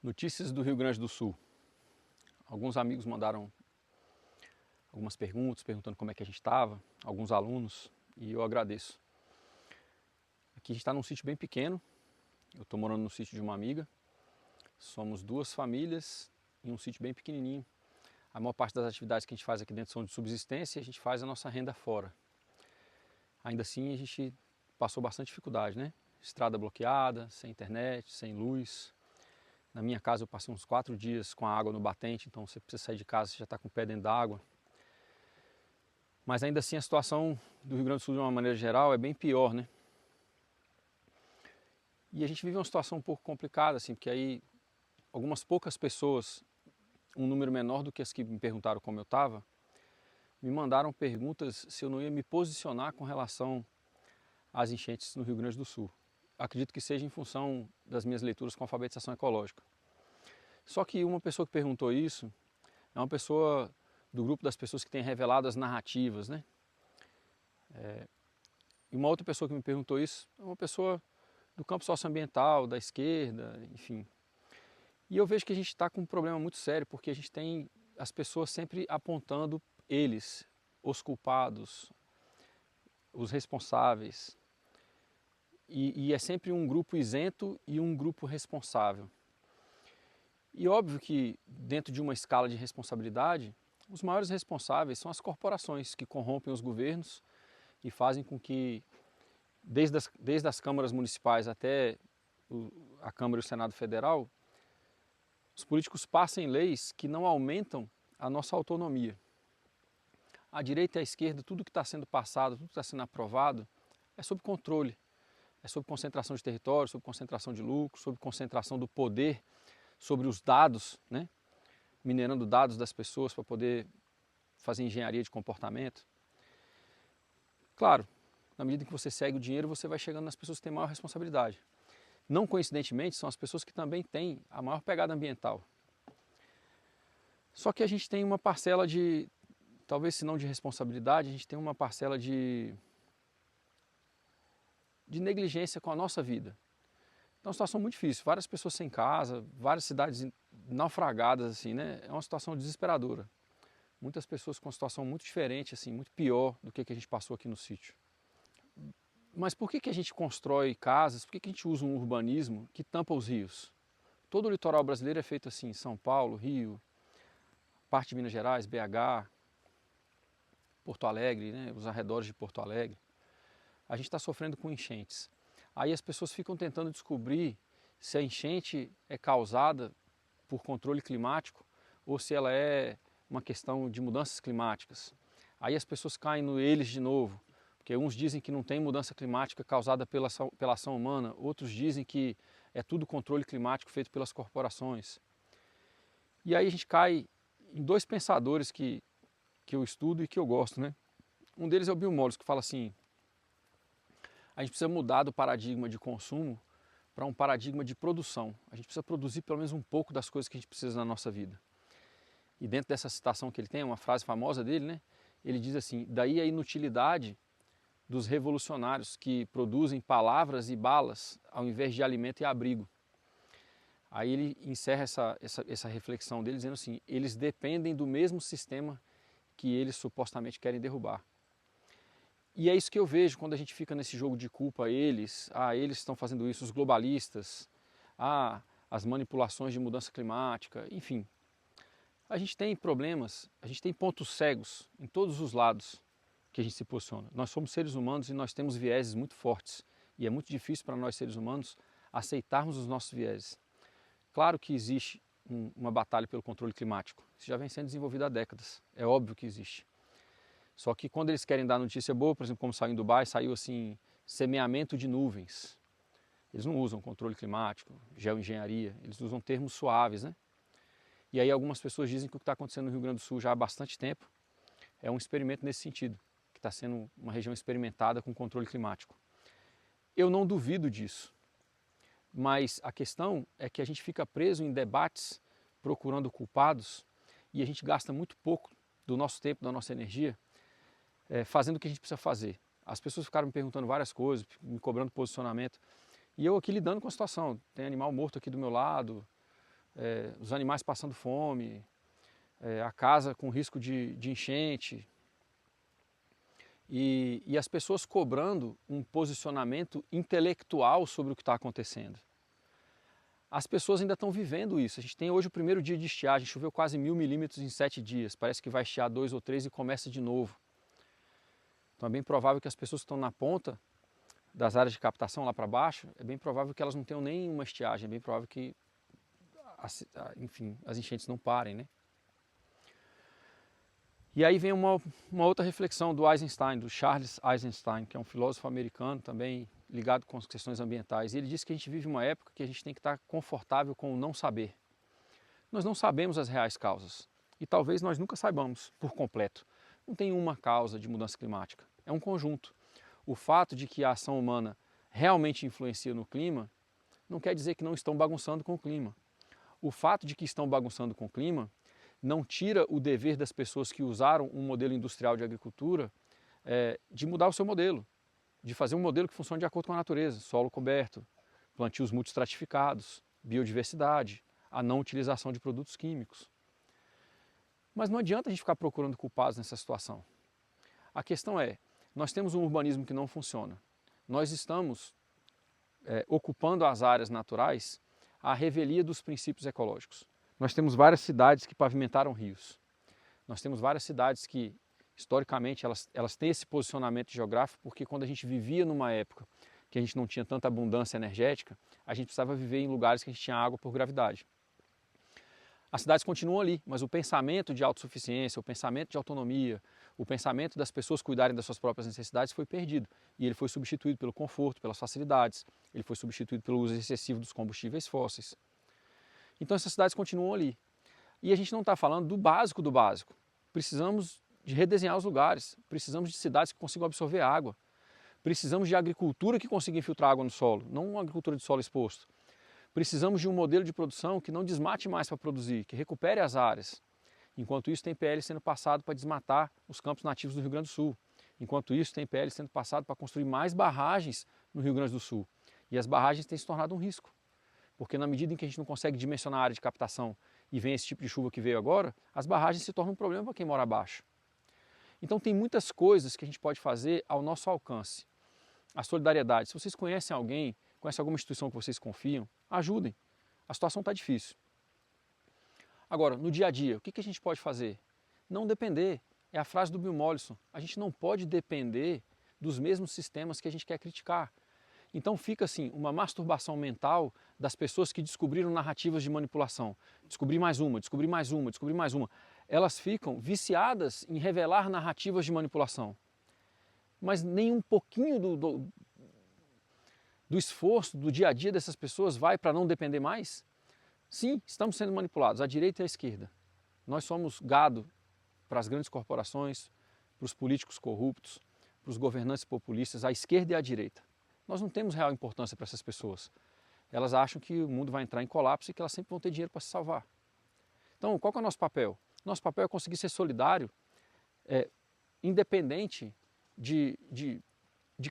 Notícias do Rio Grande do Sul. Alguns amigos mandaram algumas perguntas, perguntando como é que a gente estava, alguns alunos, e eu agradeço. Aqui a gente está num sítio bem pequeno, eu estou morando no sítio de uma amiga, somos duas famílias em um sítio bem pequenininho. A maior parte das atividades que a gente faz aqui dentro são de subsistência e a gente faz a nossa renda fora. Ainda assim a gente passou bastante dificuldade, né? Estrada bloqueada, sem internet, sem luz. Na minha casa eu passei uns 4 dias com a água no batente, então você precisa sair de casa, você já está com o pé dentro d'água. Mas ainda assim a situação do Rio Grande do Sul de uma maneira geral é bem pior, né? E a gente vive uma situação um pouco complicada, assim, porque aí algumas poucas pessoas, um número menor do que as que me perguntaram como eu estava, me mandaram perguntas se eu não ia me posicionar com relação às enchentes no Rio Grande do Sul. Acredito que seja em função das minhas leituras com alfabetização ecológica. Só que uma pessoa que perguntou isso é uma pessoa do grupo das pessoas que têm revelado as narrativas, né? E uma outra pessoa que me perguntou isso é uma pessoa do campo socioambiental, da esquerda, enfim. E eu vejo que a gente está com um problema muito sério, porque a gente tem as pessoas sempre apontando eles, os culpados, os responsáveis. E é sempre um grupo isento e um grupo responsável. E óbvio que dentro de uma escala de responsabilidade, os maiores responsáveis são as corporações que corrompem os governos e fazem com que, desde as câmaras municipais até a Câmara e o Senado Federal, os políticos passem leis que não aumentam a nossa autonomia. À direita e à esquerda, tudo que está sendo passado, tudo que está sendo aprovado, é sob controle. É sob concentração de território, sob concentração de lucro, sob concentração do poder, sobre os dados, né? Minerando dados das pessoas para poder fazer engenharia de comportamento. Claro, na medida que você segue o dinheiro, você vai chegando nas pessoas que têm maior responsabilidade. Não coincidentemente, são as pessoas que também têm a maior pegada ambiental. Só que a gente tem uma parcela de, talvez se não de responsabilidade, a gente tem uma parcela de negligência com a nossa vida. É uma situação muito difícil, várias pessoas sem casa, várias cidades naufragadas, assim, né? É uma situação desesperadora. Muitas pessoas com uma situação muito diferente, assim, muito pior do que a gente passou aqui no sítio. Mas por que a gente constrói casas, por que a gente usa um urbanismo que tampa os rios? Todo o litoral brasileiro é feito assim, São Paulo, Rio, parte de Minas Gerais, BH, Porto Alegre, né? Os arredores de Porto Alegre. A gente está sofrendo com enchentes. Aí as pessoas ficam tentando descobrir se a enchente é causada por controle climático ou se ela é uma questão de mudanças climáticas. Aí as pessoas caem no eles de novo, porque uns dizem que não tem mudança climática causada pela ação humana, outros dizem que é tudo controle climático feito pelas corporações. E aí a gente cai em dois pensadores que eu estudo e que eu gosto, né? Um deles é o Bill Mollers, que fala assim: a gente precisa mudar do paradigma de consumo para um paradigma de produção. A gente precisa produzir pelo menos um pouco das coisas que a gente precisa na nossa vida. E dentro dessa citação que ele tem, uma frase famosa dele, né? Ele diz assim: daí a inutilidade dos revolucionários que produzem palavras e balas ao invés de alimento e abrigo. Aí ele encerra essa reflexão dele dizendo assim: eles dependem do mesmo sistema que eles supostamente querem derrubar. E é isso que eu vejo quando a gente fica nesse jogo de culpa, eles estão fazendo isso, os globalistas, as manipulações de mudança climática, enfim. A gente tem problemas, a gente tem pontos cegos em todos os lados que a gente se posiciona. Nós somos seres humanos e nós temos vieses muito fortes. E é muito difícil para nós seres humanos aceitarmos os nossos vieses. Claro que existe uma batalha pelo controle climático. Isso já vem sendo desenvolvido há décadas. É óbvio que existe. Só que quando eles querem dar notícia boa, por exemplo, como saiu em Dubai, saiu assim, semeamento de nuvens. Eles não usam controle climático, geoengenharia, eles usam termos suaves, né? E aí algumas pessoas dizem que o que está acontecendo no Rio Grande do Sul já há bastante tempo é um experimento nesse sentido, que está sendo uma região experimentada com controle climático. Eu não duvido disso, mas a questão é que a gente fica preso em debates procurando culpados e a gente gasta muito pouco do nosso tempo, da nossa energia, fazendo o que a gente precisa fazer. As pessoas ficaram me perguntando várias coisas, me cobrando posicionamento, e eu aqui lidando com a situação. Tem animal morto aqui do meu lado, os animais passando fome, a casa com risco de enchente, e as pessoas cobrando um posicionamento intelectual sobre o que está acontecendo. As pessoas ainda estão vivendo isso. A gente tem hoje o primeiro dia de estiagem, choveu quase 1000 milímetros em 7 dias, parece que vai estiar 2 ou 3 e começa de novo. Então é bem provável que as pessoas que estão na ponta das áreas de captação lá para baixo, é bem provável que elas não tenham nenhuma estiagem, é bem provável que, enfim, as enchentes não parem, né? E aí vem uma outra reflexão do Eisenstein, do Charles Eisenstein, que é um filósofo americano também ligado com as questões ambientais. E ele diz que a gente vive uma época que a gente tem que estar confortável com o não saber. Nós não sabemos as reais causas e talvez nós nunca saibamos por completo. Não tem uma causa de mudança climática, é um conjunto. O fato de que a ação humana realmente influencia no clima não quer dizer que não estão bagunçando com o clima. O fato de que estão bagunçando com o clima não tira o dever das pessoas que usaram um modelo industrial de agricultura de mudar o seu modelo, de fazer um modelo que funcione de acordo com a natureza, solo coberto, plantios multiestratificados, biodiversidade, a não utilização de produtos químicos. Mas não adianta a gente ficar procurando culpados nessa situação. A questão é, nós temos um urbanismo que não funciona. Nós estamos ocupando as áreas naturais à revelia dos princípios ecológicos. Nós temos várias cidades que pavimentaram rios. Nós temos várias cidades que, historicamente, elas têm esse posicionamento geográfico porque quando a gente vivia numa época que a gente não tinha tanta abundância energética, a gente precisava viver em lugares que a gente tinha água por gravidade. As cidades continuam ali, mas o pensamento de autossuficiência, o pensamento de autonomia, o pensamento das pessoas cuidarem das suas próprias necessidades foi perdido. E ele foi substituído pelo conforto, pelas facilidades, ele foi substituído pelo uso excessivo dos combustíveis fósseis. Então essas cidades continuam ali. E a gente não está falando do básico do básico. Precisamos de redesenhar os lugares, precisamos de cidades que consigam absorver água, precisamos de agricultura que consiga infiltrar água no solo, não uma agricultura de solo exposto. Precisamos de um modelo de produção que não desmate mais para produzir, que recupere as áreas. Enquanto isso tem PL sendo passado para desmatar os campos nativos do Rio Grande do Sul. Enquanto isso tem PL sendo passado para construir mais barragens no Rio Grande do Sul. E as barragens têm se tornado um risco. Porque na medida em que a gente não consegue dimensionar a área de captação e vem esse tipo de chuva que veio agora, as barragens se tornam um problema para quem mora abaixo. Então tem muitas coisas que a gente pode fazer ao nosso alcance. A solidariedade, se vocês conhecem alguém, conhecem alguma instituição que vocês confiam, ajudem. A situação está difícil. Agora, no dia a dia, o que a gente pode fazer? Não depender. É a frase do Bill Mollison. A gente não pode depender dos mesmos sistemas que a gente quer criticar. Então fica assim, uma masturbação mental das pessoas que descobriram narrativas de manipulação. Descobrir mais uma, descobrir mais uma, descobrir mais uma. Elas ficam viciadas em revelar narrativas de manipulação. Mas nem um pouquinho do esforço do dia a dia dessas pessoas vai para não depender mais? Sim, estamos sendo manipulados, a direita e a esquerda. Nós somos gado para as grandes corporações, para os políticos corruptos, para os governantes populistas, a esquerda e a direita. Nós não temos real importância para essas pessoas. Elas acham que o mundo vai entrar em colapso e que elas sempre vão ter dinheiro para se salvar. Então, qual que é o nosso papel? Nosso papel é conseguir ser solidário, independente de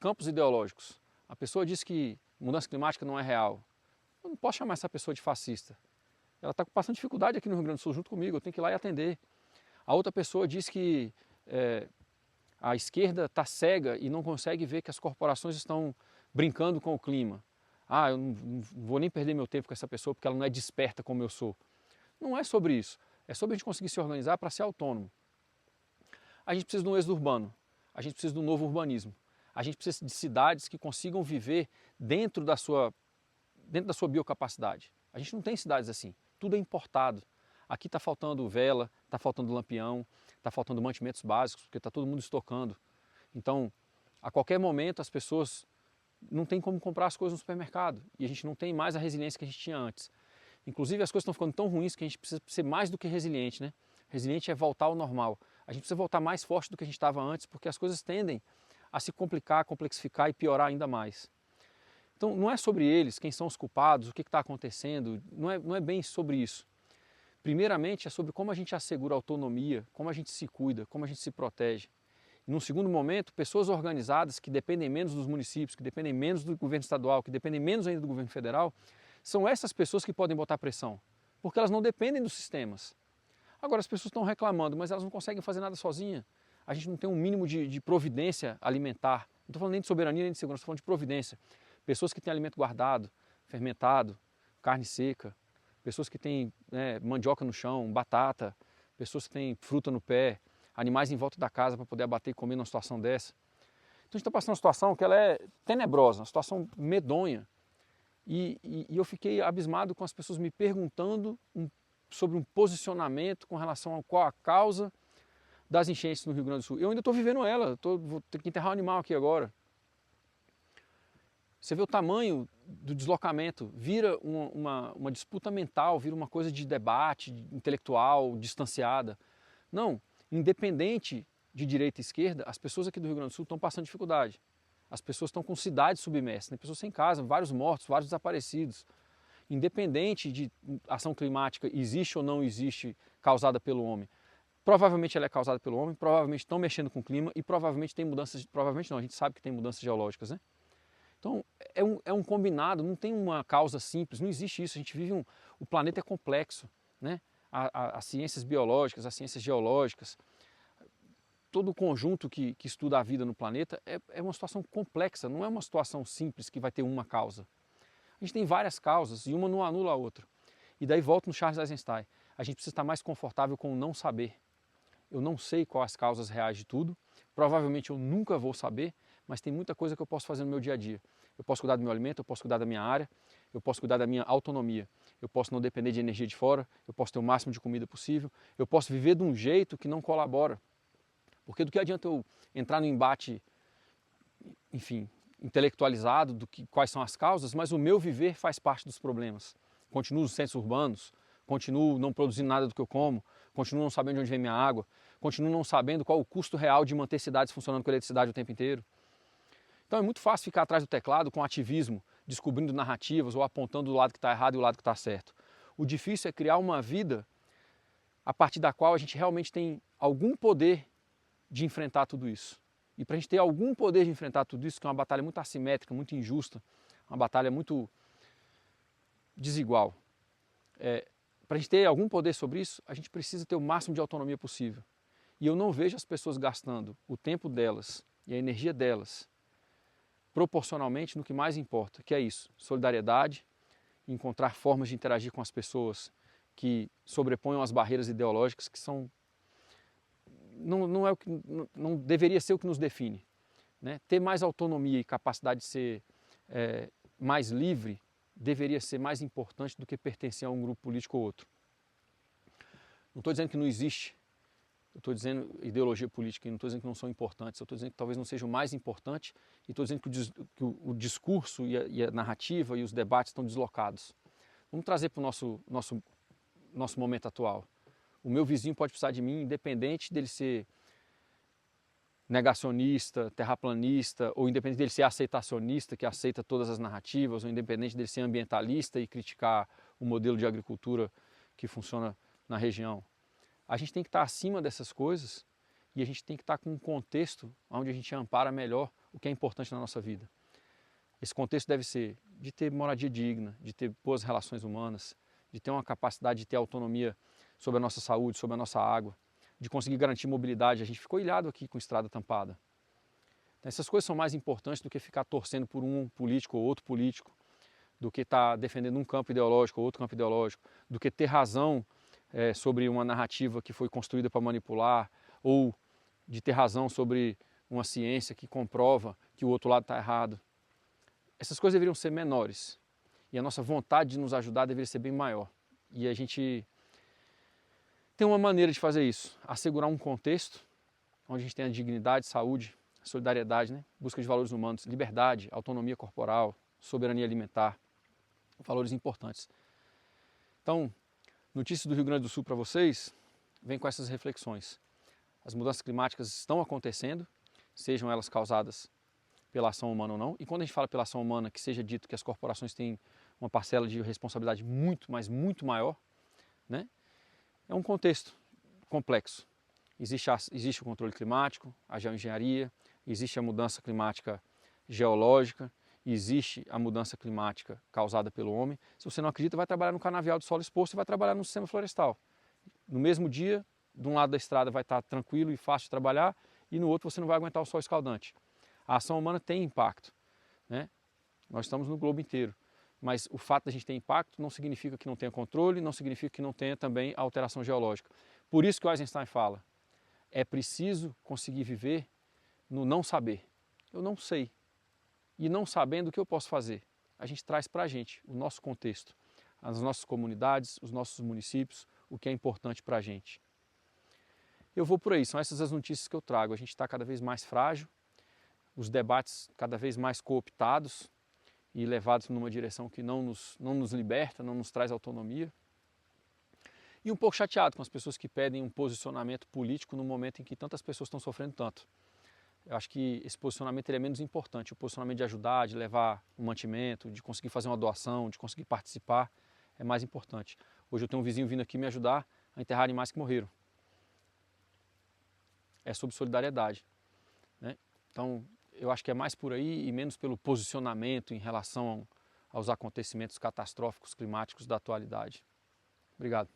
campos ideológicos. A pessoa diz que mudança climática não é real. Eu não posso chamar essa pessoa de fascista. Ela está passando dificuldade aqui no Rio Grande do Sul junto comigo, eu tenho que ir lá e atender. A outra pessoa diz que a esquerda está cega e não consegue ver que as corporações estão brincando com o clima. Ah, eu não vou nem perder meu tempo com essa pessoa porque ela não é desperta como eu sou. Não é sobre isso. É sobre a gente conseguir se organizar para ser autônomo. A gente precisa de um êxodo urbano. A gente precisa de um novo urbanismo. A gente precisa de cidades que consigam viver dentro da sua biocapacidade. A gente não tem cidades assim. Tudo é importado. Aqui está faltando vela, está faltando lampião, está faltando mantimentos básicos, porque está todo mundo estocando. Então, a qualquer momento as pessoas não têm como comprar as coisas no supermercado e a gente não tem mais a resiliência que a gente tinha antes. Inclusive as coisas estão ficando tão ruins que a gente precisa ser mais do que resiliente, né? Resiliente é voltar ao normal. A gente precisa voltar mais forte do que a gente estava antes, porque as coisas tendem a se complicar, complexificar e piorar ainda mais. Então não é sobre eles, quem são os culpados, o que está acontecendo, não é bem sobre isso. Primeiramente é sobre como a gente assegura autonomia, como a gente se cuida, como a gente se protege. E num segundo momento, pessoas organizadas que dependem menos dos municípios, que dependem menos do governo estadual, que dependem menos ainda do governo federal, são essas pessoas que podem botar pressão porque elas não dependem dos sistemas. Agora as pessoas estão reclamando, mas elas não conseguem fazer nada sozinhas. A gente não tem um mínimo de providência alimentar. Não estou falando nem de soberania nem de segurança, estou falando de providência. Pessoas que têm alimento guardado, fermentado, carne seca, pessoas que têm mandioca no chão, batata, pessoas que têm fruta no pé, animais em volta da casa para poder abater e comer numa situação dessa. Então a gente está passando uma situação que ela é tenebrosa, uma situação medonha. E eu fiquei abismado com as pessoas me perguntando sobre um posicionamento com relação a qual a causa das enchentes no Rio Grande do Sul. Eu ainda estou vivendo ela, vou ter que enterrar o animal aqui agora. Você vê o tamanho do deslocamento, vira uma disputa mental, vira uma coisa de debate intelectual, distanciada. Não, independente de direita e esquerda, as pessoas aqui do Rio Grande do Sul estão passando dificuldade. As pessoas estão com cidades submersas, né? Pessoas sem casa, vários mortos, vários desaparecidos. Independente de ação climática existe ou não existe causada pelo homem. Provavelmente ela é causada pelo homem, provavelmente estão mexendo com o clima e provavelmente tem mudanças, provavelmente não, a gente sabe que tem mudanças geológicas, né? Então é um combinado, não tem uma causa simples, não existe isso, a gente vive o planeta é complexo, né? As ciências biológicas, as ciências geológicas, todo o conjunto que estuda a vida no planeta é uma situação complexa, não é uma situação simples que vai ter uma causa. A gente tem várias causas e uma não anula a outra. E daí volto no Charles Eisenstein, a gente precisa estar mais confortável com o não saber. Eu não sei quais as causas reais de tudo, provavelmente eu nunca vou saber, mas tem muita coisa que eu posso fazer no meu dia a dia. Eu posso cuidar do meu alimento, eu posso cuidar da minha área, eu posso cuidar da minha autonomia, eu posso não depender de energia de fora, eu posso ter o máximo de comida possível, eu posso viver de um jeito que não colabora. Porque do que adianta eu entrar no embate, enfim, intelectualizado quais são as causas, mas o meu viver faz parte dos problemas. Continuo nos centros urbanos, continuo não produzindo nada do que eu como, continuo não sabendo de onde vem minha água, continuo não sabendo qual o custo real de manter cidades funcionando com eletricidade o tempo inteiro. Então é muito fácil ficar atrás do teclado com ativismo, descobrindo narrativas ou apontando o lado que está errado e o lado que está certo. O difícil é criar uma vida a partir da qual a gente realmente tem algum poder de enfrentar tudo isso. E para a gente ter algum poder de enfrentar tudo isso, que é uma batalha muito assimétrica, muito injusta, uma batalha muito desigual, para a gente ter algum poder sobre isso, a gente precisa ter o máximo de autonomia possível. E eu não vejo as pessoas gastando o tempo delas e a energia delas proporcionalmente no que mais importa, que é isso, solidariedade, encontrar formas de interagir com as pessoas que sobreponham as barreiras ideológicas que são não deveria ser o que nos define, né? Ter mais autonomia e capacidade de ser mais livre deveria ser mais importante do que pertencer a um grupo político ou outro. Não estou dizendo que não existe, eu estou dizendo ideologia política, não estou dizendo que não são importantes, eu estou dizendo que talvez não seja o mais importante e estou dizendo que o discurso e a narrativa e os debates estão deslocados. Vamos trazer para o nosso momento atual. O meu vizinho pode precisar de mim, independente dele ser negacionista, terraplanista, ou independente dele ser aceitacionista, que aceita todas as narrativas, ou independente dele ser ambientalista e criticar o modelo de agricultura que funciona na região. A gente tem que estar acima dessas coisas e a gente tem que estar com um contexto onde a gente ampara melhor o que é importante na nossa vida. Esse contexto deve ser de ter moradia digna, de ter boas relações humanas, de ter uma capacidade de ter autonomia sobre a nossa saúde, sobre a nossa água, de conseguir garantir mobilidade. A gente ficou ilhado aqui com estrada tampada. Então, essas coisas são mais importantes do que ficar torcendo por um político ou outro político, do que estar defendendo um campo ideológico ou outro campo ideológico, do que ter razão sobre uma narrativa que foi construída para manipular, ou de ter razão sobre uma ciência que comprova que o outro lado está errado. Essas coisas deveriam ser menores e a nossa vontade de nos ajudar deveria ser bem maior. E a gente tem uma maneira de fazer isso, assegurar um contexto onde a gente tenha dignidade, saúde, solidariedade, né? Busca de valores humanos, liberdade, autonomia corporal, soberania alimentar, valores importantes. Então, notícias do Rio Grande do Sul para vocês, vem com essas reflexões. As mudanças climáticas estão acontecendo, sejam elas causadas pela ação humana ou não. E quando a gente fala pela ação humana, que seja dito que as corporações têm uma parcela de responsabilidade muito, mas muito maior, né? É um contexto complexo. Existe o controle climático, a geoengenharia, existe a mudança climática geológica, existe a mudança climática causada pelo homem. Se você não acredita, vai trabalhar no canavial de solo exposto e vai trabalhar no sistema florestal. No mesmo dia, de um lado da estrada vai estar tranquilo e fácil de trabalhar e no outro você não vai aguentar o sol escaldante. A ação humana tem impacto, né? Nós estamos no globo inteiro, mas o fato de a gente ter impacto não significa que não tenha controle, não significa que não tenha também alteração geológica. Por isso que o Eisenstein fala, é preciso conseguir viver no não saber. Eu não sei. E não sabendo o que eu posso fazer, a gente traz para a gente o nosso contexto, as nossas comunidades, os nossos municípios, o que é importante para a gente. Eu vou por aí, são essas as notícias que eu trago. A gente está cada vez mais frágil, os debates cada vez mais cooptados e levados numa direção que não nos liberta, não nos traz autonomia. E um pouco chateado com as pessoas que pedem um posicionamento político no momento em que tantas pessoas estão sofrendo tanto. Eu acho que esse posicionamento ele é menos importante, o posicionamento de ajudar, de levar um mantimento, de conseguir fazer uma doação, de conseguir participar, é mais importante. Hoje eu tenho um vizinho vindo aqui me ajudar a enterrar animais que morreram. É sobre solidariedade, né? Então, eu acho que é mais por aí e menos pelo posicionamento em relação aos acontecimentos catastróficos climáticos da atualidade. Obrigado.